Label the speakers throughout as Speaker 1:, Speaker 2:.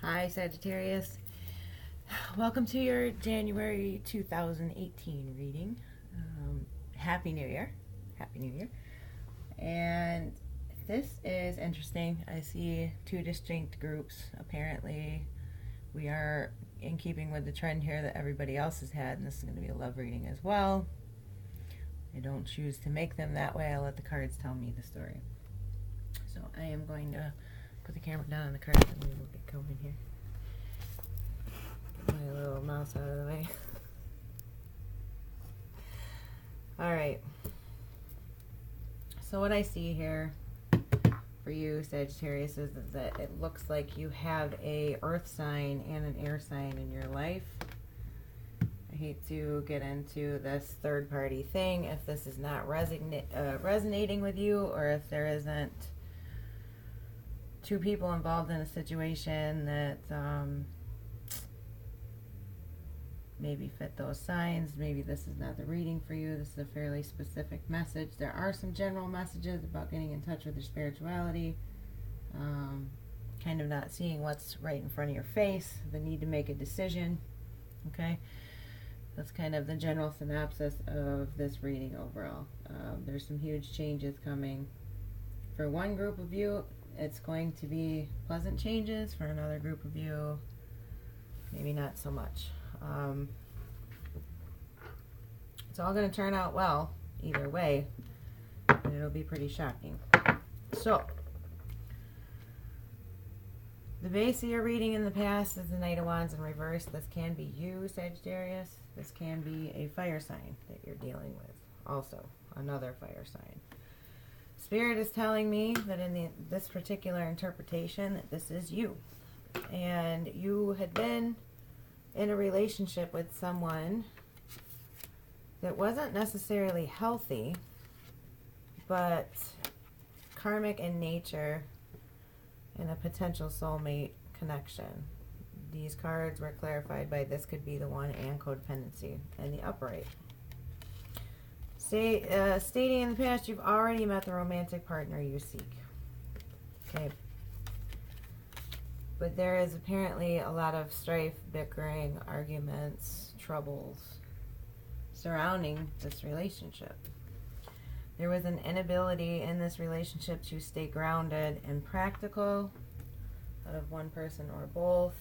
Speaker 1: Hi, Sagittarius. Welcome to your January 2018 reading. Happy New Year. Happy New Year. And this is interesting. I see two distinct groups. Apparently, we are in keeping with the trend here that everybody else has had, and this is going to be a love reading as well. I don't choose to make them that way. I'll let the cards tell me the story. So I am going to put the camera down on the cards and we will get going here. Get my little mouse out of the way. Alright. So what I see here for you, Sagittarius, is that it looks like you have a earth sign and an air sign in your life. I hate to get into this third party thing if this is not resonating with you, or if there isn't two people involved in a situation that maybe fit those signs. Maybe this is not the reading for you. This is a fairly specific message. There are some general messages about getting in touch with your spirituality, kind of not seeing what's right in front of your face, the need to make a decision. Okay, that's kind of the general synopsis of this reading overall. There's some huge changes coming. For one group of you, it's going to be pleasant changes. For another group of you, maybe not so much. It's all going to turn out well either way, and it'll be pretty shocking. So, the base of your reading in the past is the Knight of Wands in reverse. This can be you, Sagittarius. This can be a fire sign that you're dealing with. Also, another fire sign. Spirit is telling me that in this particular interpretation that this is you. And you had been in a relationship with someone that wasn't necessarily healthy, but karmic in nature and a potential soulmate connection. These cards were clarified by this could be the one and codependency and the upright. Stating in the past, you've already met the romantic partner you seek. Okay. But there is apparently a lot of strife, bickering, arguments, troubles surrounding this relationship. There was an inability in this relationship to stay grounded and practical out of one person or both.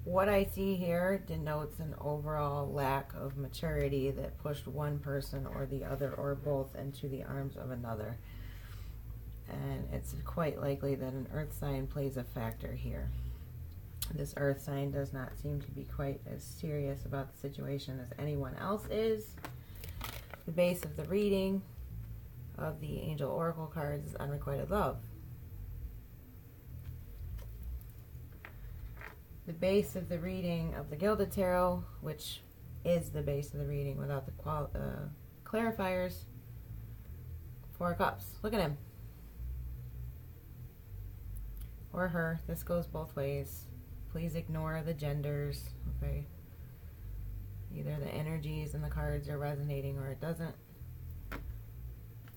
Speaker 1: What I see here denotes an overall lack of maturity that pushed one person or the other or both into the arms of another. And it's quite likely that an earth sign plays a factor here. This earth sign does not seem to be quite as serious about the situation as anyone else is. The base of the reading of the Angel Oracle cards is unrequited love. The base of the reading of the Gilded Tarot, which is the base of the reading without the clarifiers, 4 of Cups. Look at him. Or her. This goes both ways. Please ignore the genders. Okay. Either the energies and the cards are resonating or it doesn't.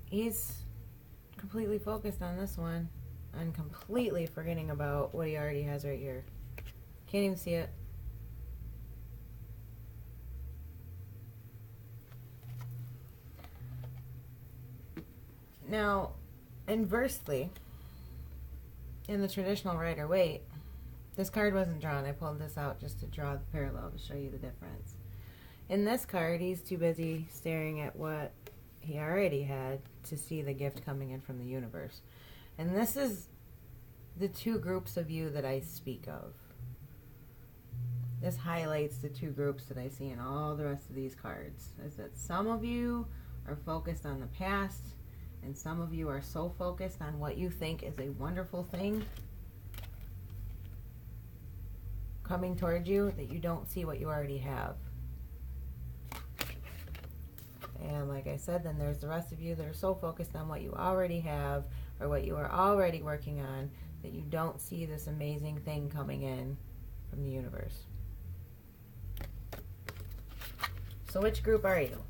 Speaker 1: He's completely focused on this one and completely forgetting about what he already has right here. Can't even see it. Now, inversely, in the traditional Rider-Waite, this card wasn't drawn. I pulled this out just to draw the parallel to show you the difference. In this card, he's too busy staring at what he already had to see the gift coming in from the universe. And this is the two groups of you that I speak of. This highlights the two groups that I see in all the rest of these cards. Is that some of you are focused on the past, and some of you are so focused on what you think is a wonderful thing coming towards you that you don't see what you already have. And like I said, then there's the rest of you that are so focused on what you already have or what you are already working on that you don't see this amazing thing coming in from the universe. So which group are you?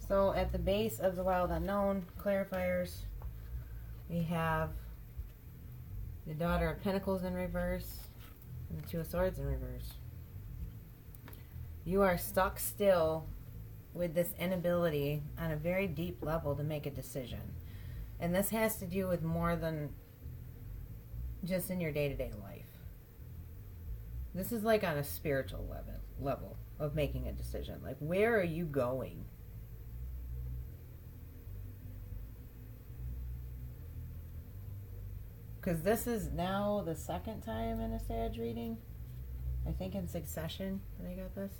Speaker 1: So at the base of the Wild Unknown clarifiers, we have the Daughter of Pentacles in reverse and the Two of Swords in reverse. You are stuck still with this inability on a very deep level to make a decision. And this has to do with more than just in your day-to-day life. This is like on a spiritual level of making a decision. Like, where are you going? Because this is now the second time in a Sag reading. I think in succession that I got this.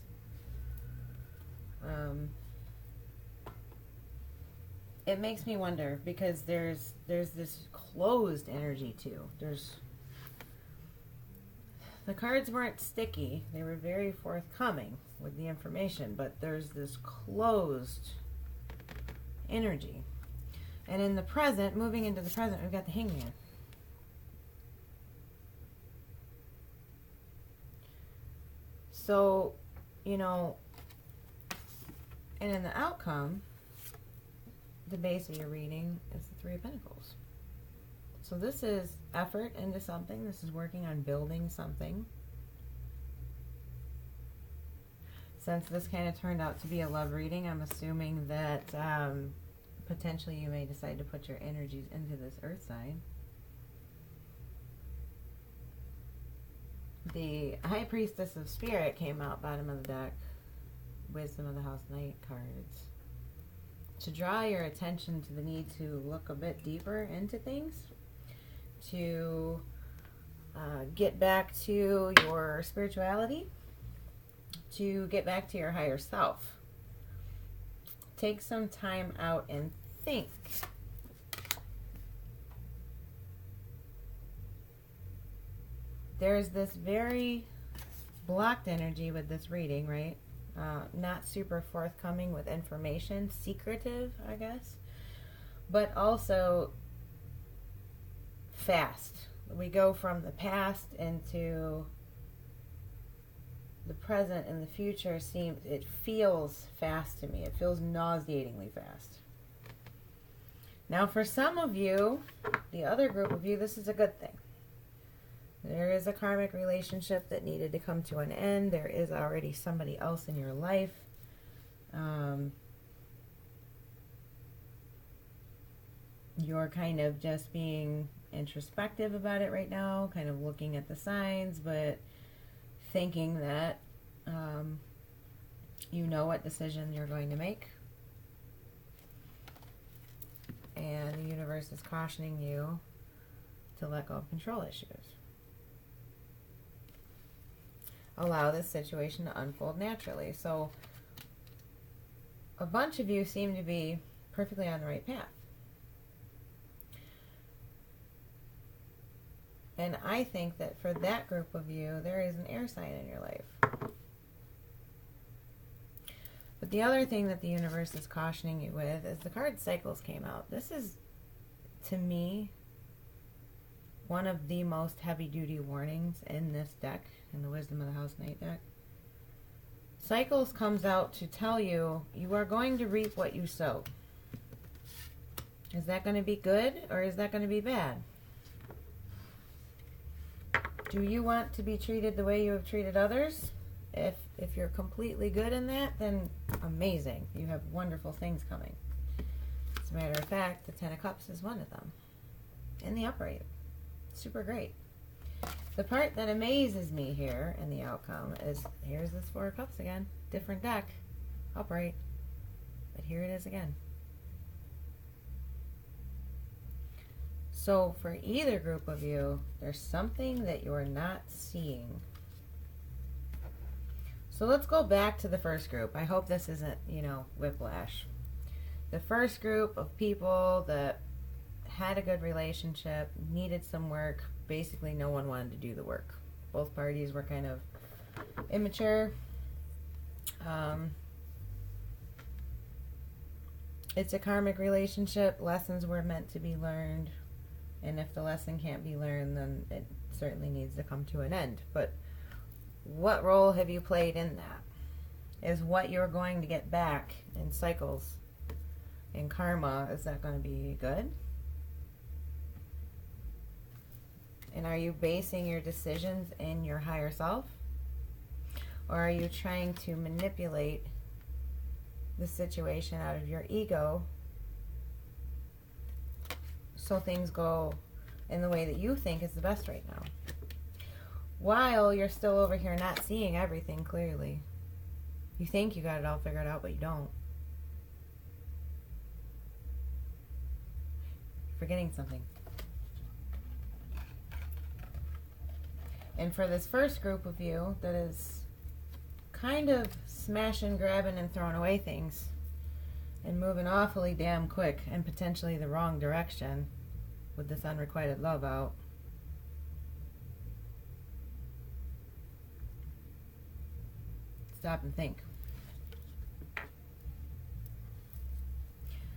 Speaker 1: It makes me wonder, because there's this closed energy too. The cards weren't sticky. They were very forthcoming with the information, but there's this closed energy. And in the present, moving into the present, we've got the Hangman. So, you know, and in the outcome, the base of your reading is the Three of Pentacles. So this is effort into something. This is working on building something. Since this kind of turned out to be a love reading, I'm assuming that potentially you may decide to put your energies into this earth sign. The High Priestess of Spirit came out bottom of the deck. Wisdom of the House Knight cards. To draw your attention to the need to look a bit deeper into things. To get back to your spirituality. To get back to your higher self. Take some time out and think. There's this very blocked energy with this reading, right? Not super forthcoming with information, secretive, I guess, but also fast. We go from the past into the present, and the future it feels fast to me. It feels nauseatingly fast. Now, for some of you, the other group of you, this is a good thing. There is a karmic relationship that needed to come to an end. There is already somebody else in your life. You're kind of just being introspective about it right now, kind of looking at the signs, but thinking that you know what decision you're going to make. And the universe is cautioning you to let go of control issues. Allow this situation to unfold naturally. So a bunch of you seem to be perfectly on the right path. And I think that for that group of you, there is an air sign in your life. But the other thing that the universe is cautioning you with is the card cycles came out. This is, to me, one of the most heavy-duty warnings in this deck, in the Wisdom of the House Knight deck. Cycles comes out to tell you, you are going to reap what you sow. Is that going to be good, or is that going to be bad? Do you want to be treated the way you have treated others? If you're completely good in that, then amazing. You have wonderful things coming. As a matter of fact, the Ten of Cups is one of them. In the upright. Super great. The part that amazes me here in the outcome is, here's this Four of Cups again. Different deck. Upright. But here it is again. So for either group of you, there's something that you're not seeing. So let's go back to the first group. I hope this isn't, whiplash. The first group of people that had a good relationship, needed some work. Basically, no one wanted to do the work. Both parties were kind of immature. It's a karmic relationship. Lessons were meant to be learned. And if the lesson can't be learned, then it certainly needs to come to an end. But what role have you played in that? Is what you're going to get back in cycles in karma, is that going to be good? And are you basing your decisions in your higher self? Or are you trying to manipulate the situation out of your ego so things go in the way that you think is the best right now, while you're still over here not seeing everything clearly? You think you got it all figured out, but you don't. You're forgetting something. And for this first group of you that is kind of smashing, grabbing, and throwing away things and moving awfully damn quick and potentially the wrong direction with this unrequited love out, stop and think.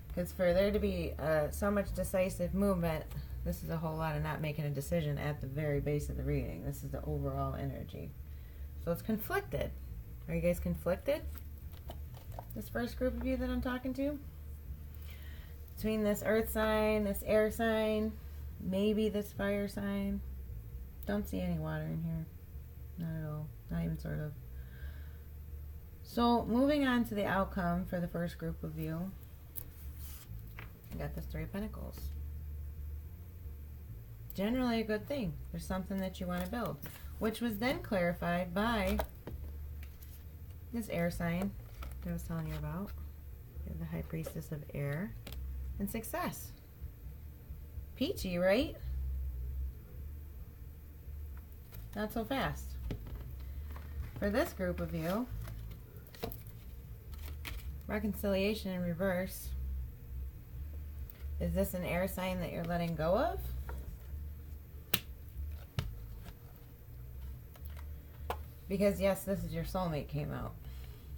Speaker 1: Because for there to be so much decisive movement, this is a whole lot of not making a decision at the very base of the reading. This is the overall energy. So it's conflicted. Are you guys conflicted? This first group of you that I'm talking to? Between this earth sign, this air sign, maybe this fire sign. Don't see any water in here. Not at all. Not even sort of. So moving on to the outcome for the first group of you. I got this Three of Pentacles. Generally a good thing. There's something that you want to build, which was then clarified by this air sign that I was telling you about. The High Priestess of Air and success. Peachy, right? Not so fast. For this group of you, reconciliation in reverse. Is this an air sign that you're letting go of? Because yes, this is your soulmate came out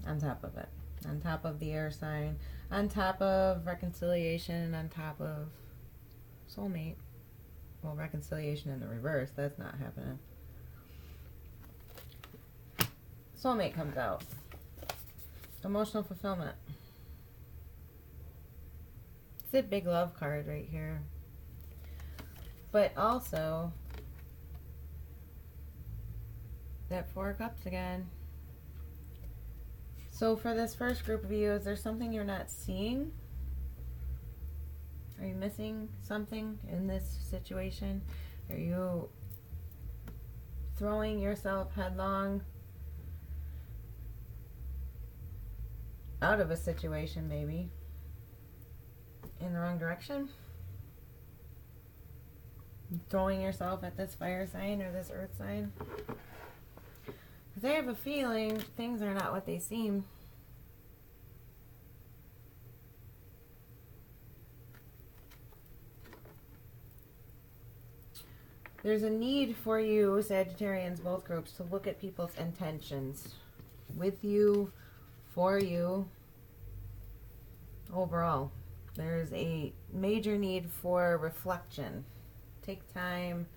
Speaker 1: on top of it. On top of the air sign. On top of reconciliation. On top of soulmate. Well, reconciliation in the reverse. That's not happening. Soulmate comes out. Emotional fulfillment. It's a big love card right here. But also that Four of Cups again. So for this first group of you, is there something you're not seeing? Are you missing something in this situation? Are you throwing yourself headlong out of a situation, maybe in the wrong direction? Throwing yourself at this fire sign or this earth sign? Because I have a feeling things are not what they seem. There's a need for you, Sagittarians, both groups, to look at people's intentions with you, for you, overall. There's a major need for reflection. Take time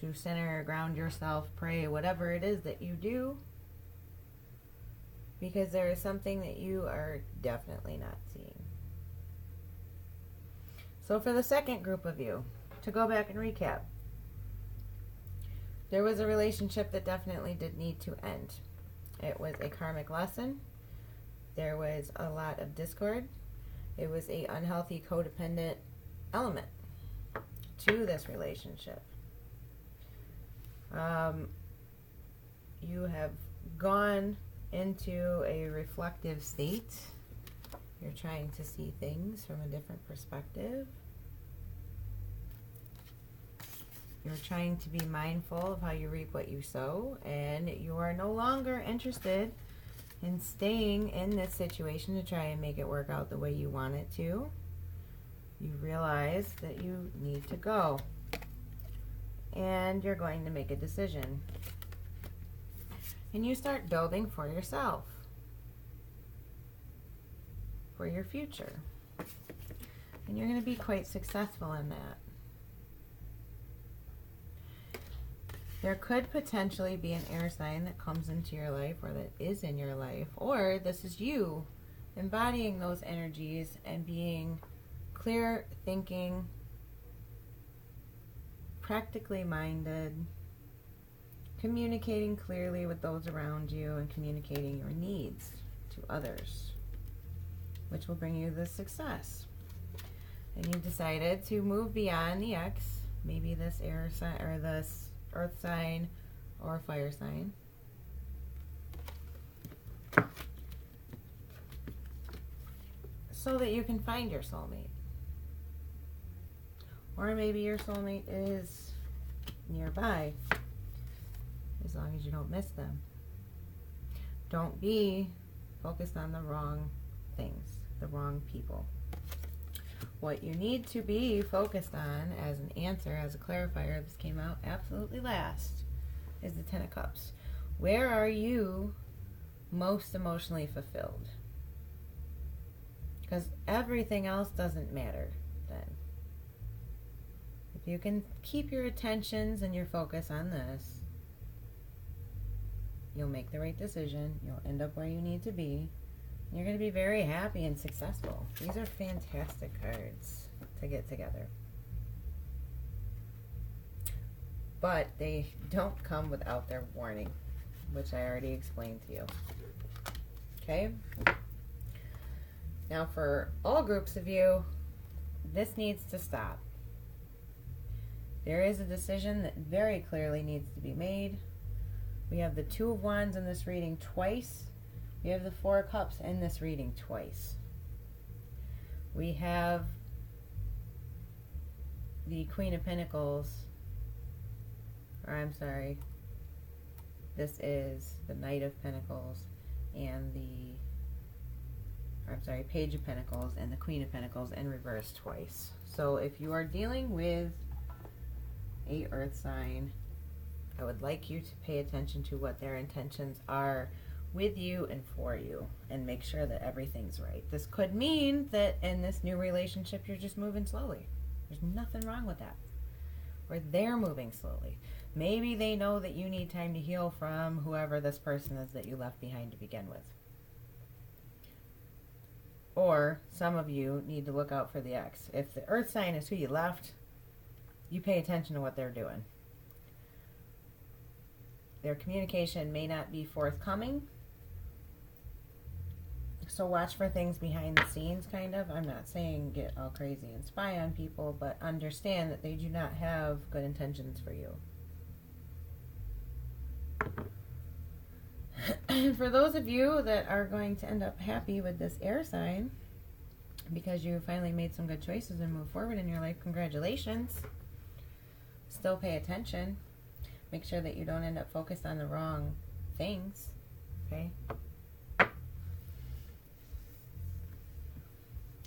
Speaker 1: to center, ground yourself, pray, whatever it is that you do, because there is something that you are definitely not seeing. So for the second group of you, to go back and recap, there was a relationship that definitely did need to end. It was a karmic lesson. There was a lot of discord. It was an unhealthy codependent element to this relationship. You have gone into a reflective state. You're trying to see things from a different perspective. You're trying to be mindful of how you reap what you sow, and you are no longer interested in staying in this situation to try and make it work out the way you want it to. You realize that you need to go, and you're going to make a decision. And you start building for yourself, for your future. And you're going to be quite successful in that. There could potentially be an air sign that comes into your life, or that is in your life, or this is you embodying those energies and being clear thinking, practically minded, communicating clearly with those around you, and communicating your needs to others, which will bring you the success. And you've decided to move beyond the X, maybe this air sign or this earth sign or fire sign, so that you can find your soulmate. Or maybe your soulmate is nearby, as long as you don't miss them. Don't be focused on the wrong things, the wrong people. What you need to be focused on as an answer, as a clarifier, this came out absolutely last, is the Ten of Cups. Where are you most emotionally fulfilled? Because everything else doesn't matter then. If you can keep your attentions and your focus on this, you'll make the right decision. You'll end up where you need to be. You're going to be very happy and successful. These are fantastic cards to get together. But they don't come without their warning, which I already explained to you. Okay? Now for all groups of you, this needs to stop. There is a decision that very clearly needs to be made. We have the Two of Wands in this reading twice. We have the Four of Cups in this reading twice. We have the Queen of Pentacles, or I'm sorry, this is the Knight of Pentacles and the, I'm sorry, Page of Pentacles and the Queen of Pentacles in reverse twice. So if you are dealing with a earth sign, I would like you to pay attention to what their intentions are with you and for you, and make sure that everything's right. This could mean that in this new relationship you're just moving slowly. There's nothing wrong with that. Or they're moving slowly. Maybe they know that you need time to heal from whoever this person is that you left behind to begin with. Or some of you need to look out for the ex. If the earth sign is who you left, you pay attention to what they're doing. Their communication may not be forthcoming, so watch for things behind the scenes, kind of. I'm not saying get all crazy and spy on people, but understand that they do not have good intentions for you. For those of you that are going to end up happy with this air sign, because you finally made some good choices and moved forward in your life, congratulations. Still pay attention. Make sure that you don't end up focused on the wrong things, okay?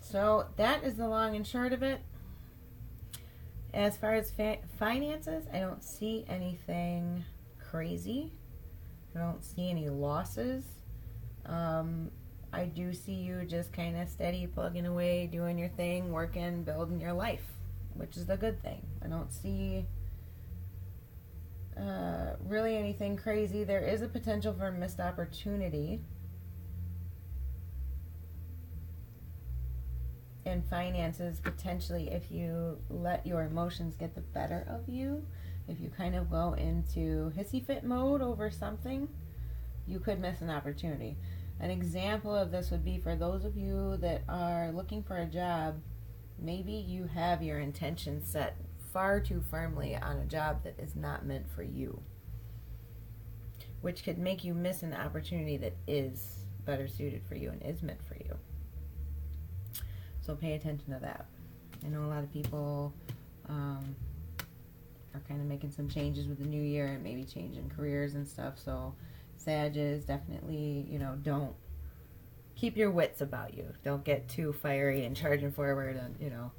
Speaker 1: So that is the long and short of it. As far as finances, I don't see anything crazy. I don't see any losses. I do see you just kind of steady plugging away, doing your thing, working, building your life, which is the good thing. I don't see really anything crazy. There is a potential for a missed opportunity in finances, potentially, if you let your emotions get the better of you. If you kind of go into hissy fit mode over something, you could miss an opportunity. An example of this would be for those of you that are looking for a job. Maybe you have your intentions set far too firmly on a job that is not meant for you, which could make you miss an opportunity that is better suited for you and is meant for you. So pay attention to that. I know a lot of people are kind of making some changes with the new year and maybe changing careers and stuff. So Sages, definitely, you know, don't keep your wits about you. Don't get too fiery and charging forward and, you know,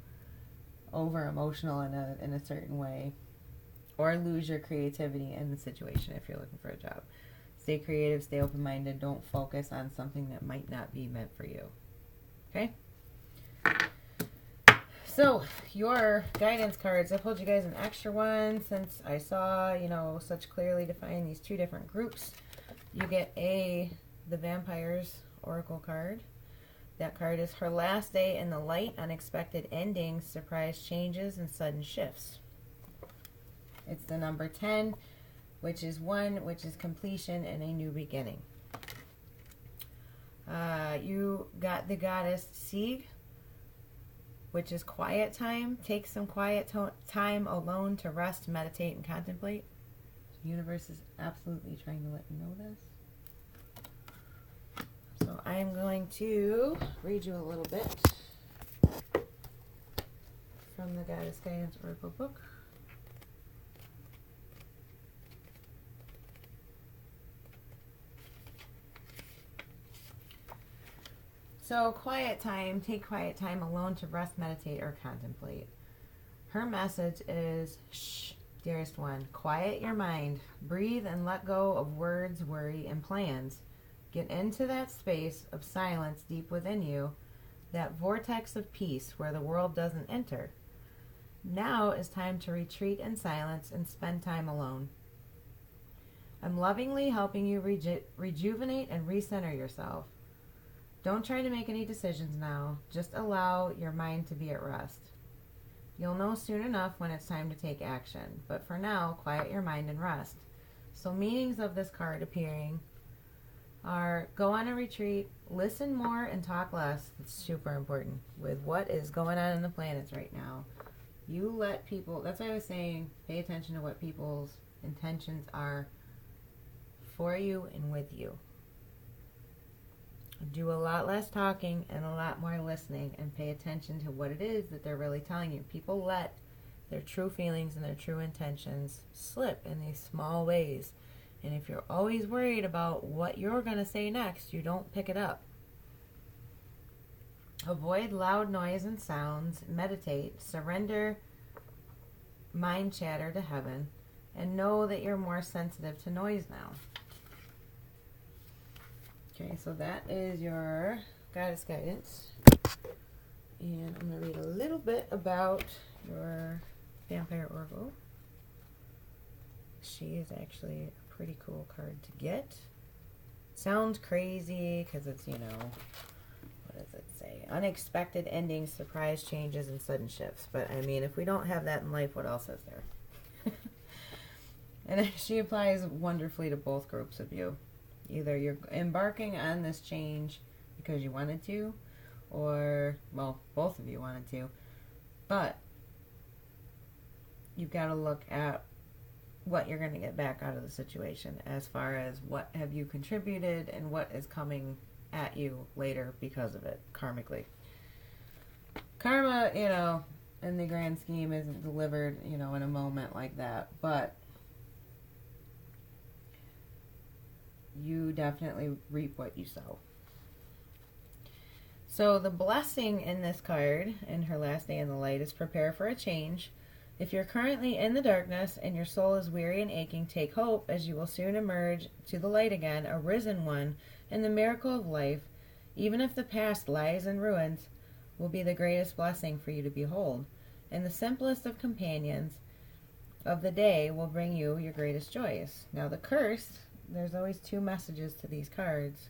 Speaker 1: over emotional in a certain way, or lose your creativity in the situation if you're looking for a job. Stay creative, stay open-minded. Don't focus on something that might not be meant for you. Okay? So, your guidance cards, I pulled you guys an extra one since I saw, you know, such clearly defined these two different groups. You get the Vampires Oracle card, That card is her last day in the light, unexpected endings, surprise changes, and sudden shifts. It's the number 10, which is 1, which is completion and a new beginning. You got the goddess Sieg, which is quiet time. Take some quiet time alone to rest, meditate, and contemplate. The universe is absolutely trying to let you know this. So I am going to read you a little bit from the Goddess Guidance Oracle book. So quiet time, take quiet time alone to rest, meditate, or contemplate. Her message is, shh, dearest one, quiet your mind, breathe and let go of words, worry, and plans. Get into that space of silence deep within you, that vortex of peace where the world doesn't enter. Now is time to retreat in silence and spend time alone. I'm lovingly helping you rejuvenate and recenter yourself. Don't try to make any decisions now. Just allow your mind to be at rest. You'll know soon enough when it's time to take action. But for now, quiet your mind and rest. So meanings of this card appearing are go on a retreat, listen more, and talk less. It's super important with what is going on in the planets right now. You let people, that's why I was saying, pay attention to what people's intentions are for you and with you. Do a lot less talking and a lot more listening, and pay attention to what it is that they're really telling you. People let their true feelings and their true intentions slip in these small ways. And if you're always worried about what you're going to say next, you don't pick it up. Avoid loud noise and sounds. Meditate. Surrender mind chatter to heaven. And know that you're more sensitive to noise now. Okay, so that is your Goddess Guidance. And I'm going to read a little bit about your Vampire Oracle. She is actually a pretty cool card to get. Sounds crazy because it's, you know, what does it say? Unexpected endings, surprise changes, and sudden shifts. But, I mean, if we don't have that in life, what else is there? And she applies wonderfully to both groups of you. Either you're embarking on this change because you wanted to, or, well, both of you wanted to, but you've got to look at what you're going to get back out of the situation as far as what have you contributed and what is coming at you later because of it, karmically. Karma, you know, in the grand scheme isn't delivered, you know, in a moment like that, but you definitely reap what you sow. So the blessing in this card, in her last day in the light, is prepare for a change. If you're currently in the darkness and your soul is weary and aching, take hope, as you will soon emerge to the light again, a risen one, and the miracle of life, even if the past lies in ruins, will be the greatest blessing for you to behold. And the simplest of companions of the day will bring you your greatest joys. Now the curse, there's always two messages to these cards.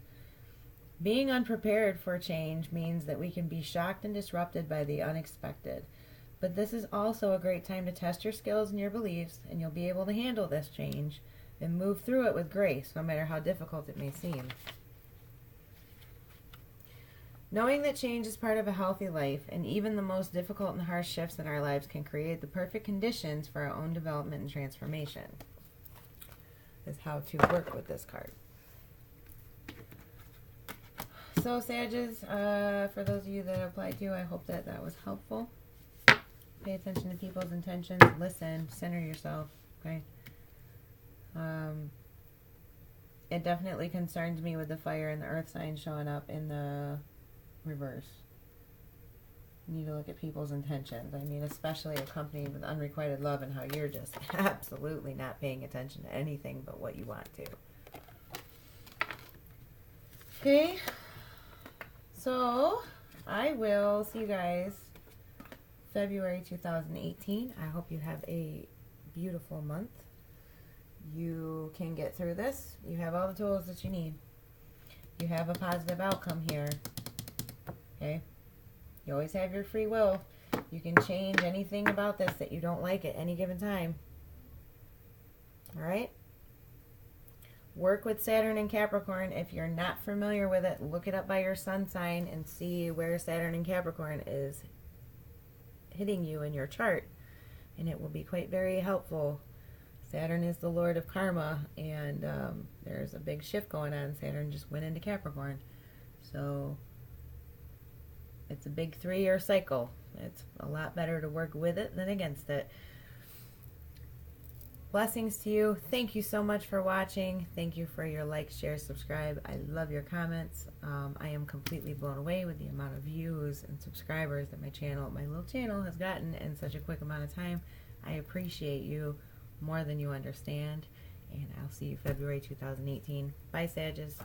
Speaker 1: Being unprepared for change means that we can be shocked and disrupted by the unexpected. But this is also a great time to test your skills and your beliefs, and you'll be able to handle this change and move through it with grace, no matter how difficult it may seem. Knowing that change is part of a healthy life, and even the most difficult and harsh shifts in our lives can create the perfect conditions for our own development and transformation, is how to work with this card. So Sages, for those of you that applied to, I hope that that was helpful. Pay attention to people's intentions. Listen. Center yourself. Okay. It definitely concerns me with the fire and the earth sign showing up in the reverse. You need to look at people's intentions. I mean, especially accompanied with unrequited love, and how you're just absolutely not paying attention to anything but what you want to. Okay. So, I will see you guys February 2018. I hope you have a beautiful month. You can get through this. You have all the tools that you need. You have a positive outcome here. Okay? You always have your free will. You can change anything about this that you don't like at any given time. Alright? Work with Saturn and Capricorn. If you're not familiar with it, look it up by your sun sign and see where Saturn and Capricorn is hitting you in your chart. And it will be quite very helpful. Saturn is the Lord of Karma, and there's a big shift going on. Saturn just went into Capricorn. So it's a big 3-year cycle. It's a lot better to work with it than against it. Blessings to you. Thank you so much for watching. Thank you for your likes, shares, subscribe. I love your comments. I am completely blown away with the amount of views and subscribers that my little channel has gotten in such a quick amount of time. I appreciate you more than you understand. And I'll see you February 2018. Bye, Sagittarius.